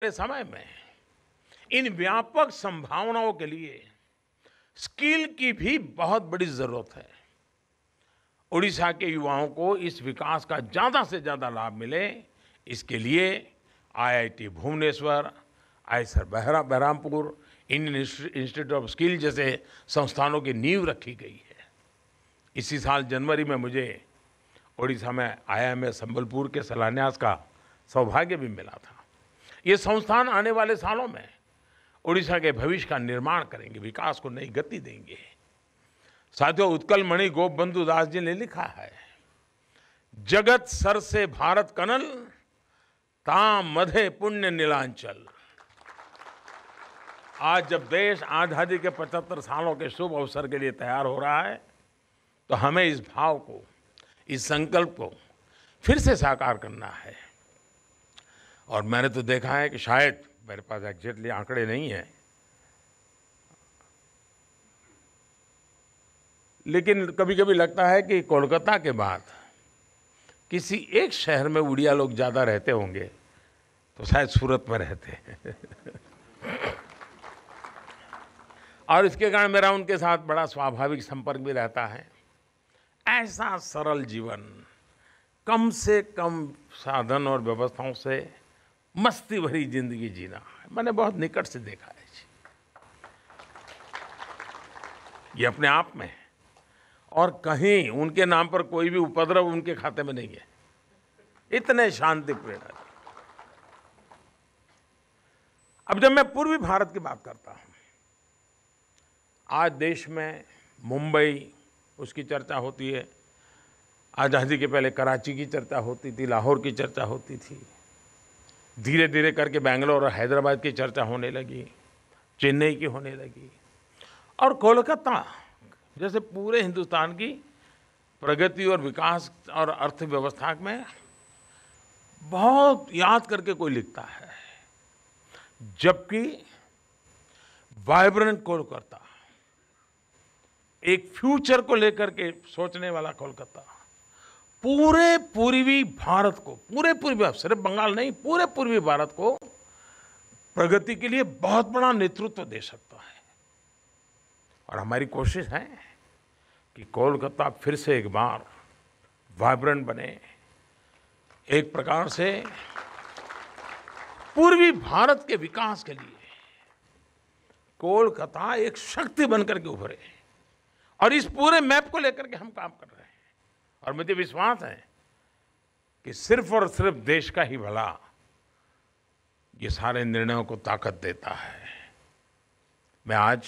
के समय में इन व्यापक संभावनाओं के लिए स्किल की भी बहुत बड़ी जरूरत है। ओडिशा के युवाओं को इस विकास का ज्यादा से ज्यादा लाभ मिले, इसके लिए IIT Bhubaneswar, ISR Berhampur, Indian institute of skill जैसे संस्थानों की नींव रखी गई है। इसी साल जनवरी में मुझे ओडिशा में आईआईएम संबलपुर के शिलान्यास का सौभाग्य भी मिला था। ये संस्थान आने वाले सालों में ओडिशा के भविष्य का निर्माण करेंगे, विकास को नई गति देंगे। साथियों, उत्कल मणि गोपबंधु दास जी ने लिखा है, जगत सर से भारत कनल, ताम मधे पुण्य नीलांचल। आज जब देश आजादी के 75 सालों के शुभ अवसर के लिए तैयार हो रहा है, तो हमें इस भाव को, इस संकल्प को फिर से साकार करना है। और मैंने तो देखा है कि शायद मेरे पास एग्जैक्टली आंकड़े नहीं हैं, लेकिन कभी कभी लगता है कि कोलकाता के बाद किसी एक शहर में उड़िया लोग ज़्यादा रहते होंगे तो शायद सूरत में रहते हैं। और इसके कारण मेरा उनके साथ बड़ा स्वाभाविक संपर्क भी रहता है। ऐसा सरल जीवन, कम से कम साधन और व्यवस्थाओं से मस्ती भरी जिंदगी जीना, मैंने बहुत निकट से देखा है जी। ये अपने आप में, और कहीं उनके नाम पर कोई भी उपद्रव उनके खाते में नहीं है, इतने शांति प्रिय। अब जब मैं पूर्वी भारत की बात करता हूं, आज देश में मुंबई, उसकी चर्चा होती है। आज़ादी के पहले कराची की चर्चा होती थी, लाहौर की चर्चा होती थी। धीरे धीरे करके बेंगलोर और हैदराबाद की चर्चा होने लगी, चेन्नई की होने लगी, और कोलकाता जैसे पूरे हिंदुस्तान की प्रगति और विकास और अर्थव्यवस्था में बहुत याद करके कोई लिखता है। जबकि वाइब्रेंट कोलकाता, एक फ्यूचर को लेकर के सोचने वाला कोलकाता, पूरे पूर्वी भारत को, पूरे पूर्वी, सिर्फ बंगाल नहीं, पूरे पूर्वी भारत को प्रगति के लिए बहुत बड़ा नेतृत्व दे सकता है। और हमारी कोशिश है कि कोलकाता फिर से एक बार वाइब्रेंट बने, एक प्रकार से पूर्वी भारत के विकास के लिए कोलकाता एक शक्ति बनकर के उभरे। और इस पूरे मैप को लेकर के हम काम कर रहे हैं, और मुझे विश्वास है कि सिर्फ और सिर्फ देश का ही भला ये सारे निर्णयों को ताकत देता है। मैं आज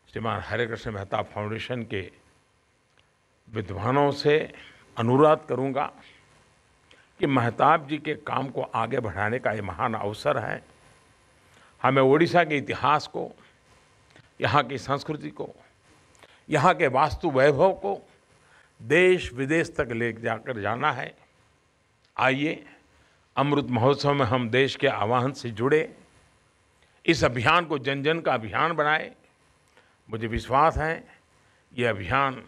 श्रीमान हरे कृष्ण मेहता फाउंडेशन के विद्वानों से अनुरोध करूंगा कि मेहताब जी के काम को आगे बढ़ाने का ये महान अवसर है। हमें ओडिशा के इतिहास को, यहाँ की संस्कृति को, यहाँ के वास्तु वैभव को देश विदेश तक ले जाकर जाना है। आइए, अमृत महोत्सव में हम देश के आह्वान से जुड़े, इस अभियान को जन जन का अभियान बनाए। मुझे विश्वास है ये अभियान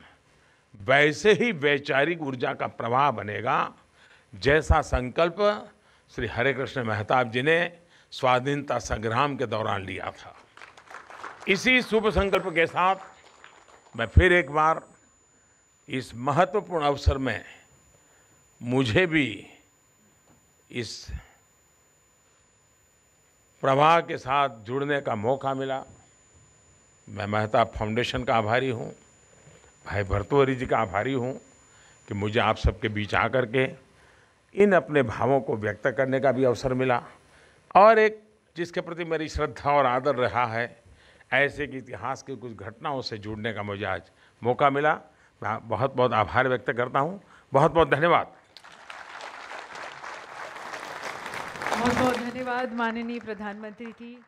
वैसे ही वैचारिक ऊर्जा का प्रवाह बनेगा जैसा संकल्प श्री हरे कृष्ण मेहताब जी ने स्वाधीनता संग्राम के दौरान लिया था। इसी शुभ संकल्प के साथ मैं फिर एक बार इस महत्वपूर्ण अवसर में, मुझे भी इस प्रवाह के साथ जुड़ने का मौका मिला। मैं मेहता फाउंडेशन का आभारी हूँ, भाई भर्तृहरि जी का आभारी हूँ कि मुझे आप सबके बीच आकर के इन अपने भावों को व्यक्त करने का भी अवसर मिला, और एक जिसके प्रति मेरी श्रद्धा और आदर रहा है, ऐसे कि इतिहास की कुछ घटनाओं से जुड़ने का मुझे आज मौका मिला। मैं बहुत बहुत आभार व्यक्त करता हूँ। बहुत बहुत धन्यवाद। बहुत बहुत धन्यवाद माननीय प्रधानमंत्री जी।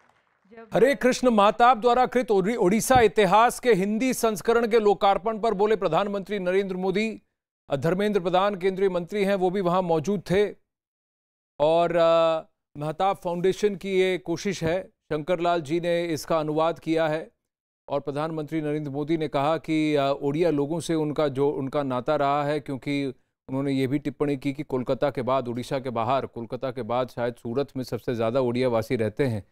हरे कृष्ण मेहताब द्वारा कृत ओडिशा इतिहास के हिंदी संस्करण के लोकार्पण पर बोले प्रधानमंत्री नरेंद्र मोदी। धर्मेंद्र प्रधान केंद्रीय मंत्री हैं, वो भी वहां मौजूद थे। और मेहताब फाउंडेशन की ये कोशिश है, शंकरलाल जी ने इसका अनुवाद किया है, और प्रधानमंत्री नरेंद्र मोदी ने कहा कि ओडिया लोगों से उनका नाता रहा है, क्योंकि उन्होंने ये भी टिप्पणी की कि कोलकाता के बाद, उड़ीसा के बाहर, कोलकाता के बाद शायद सूरत में सबसे ज़्यादा उड़िया वासी रहते हैं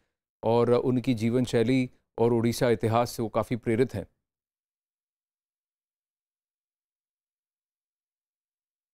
और उनकी जीवन शैली और उड़ीसा इतिहास से वो काफ़ी प्रेरित हैं।